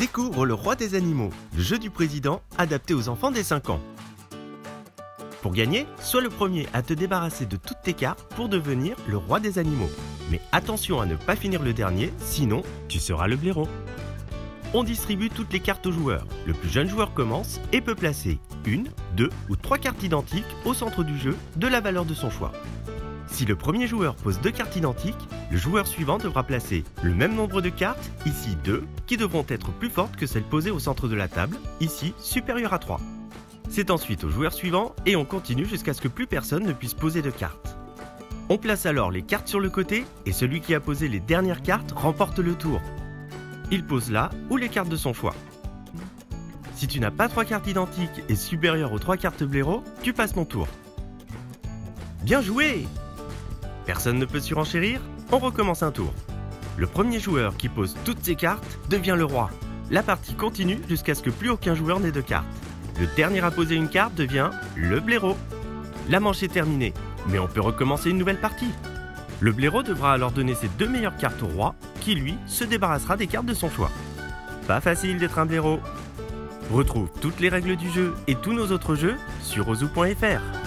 Découvre Le Roi des Animaux, le jeu du président adapté aux enfants des 5 ans. Pour gagner, sois le premier à te débarrasser de toutes tes cartes pour devenir le roi des animaux. Mais attention à ne pas finir le dernier, sinon tu seras le blaireau. On distribue toutes les cartes aux joueurs. Le plus jeune joueur commence et peut placer 1, 2 ou 3 cartes identiques au centre du jeu de la valeur de son choix. Si le premier joueur pose 2 cartes identiques, le joueur suivant devra placer le même nombre de cartes, ici 2, qui devront être plus fortes que celles posées au centre de la table, ici supérieures à 3. C'est ensuite au joueur suivant et on continue jusqu'à ce que plus personne ne puisse poser de cartes. On place alors les cartes sur le côté et celui qui a posé les dernières cartes remporte le tour. Il pose là ou les cartes de son choix. Si tu n'as pas 3 cartes identiques et supérieures aux 3 cartes blaireau, tu passes ton tour. Bien joué! Personne ne peut surenchérir? On recommence un tour. Le premier joueur qui pose toutes ses cartes devient le roi. La partie continue jusqu'à ce que plus aucun joueur n'ait de cartes. Le dernier à poser une carte devient le blaireau. La manche est terminée, mais on peut recommencer une nouvelle partie. Le blaireau devra alors donner ses 2 meilleures cartes au roi, qui lui se débarrassera des cartes de son choix. Pas facile d'être un blaireau. Retrouve toutes les règles du jeu et tous nos autres jeux sur ozu.fr.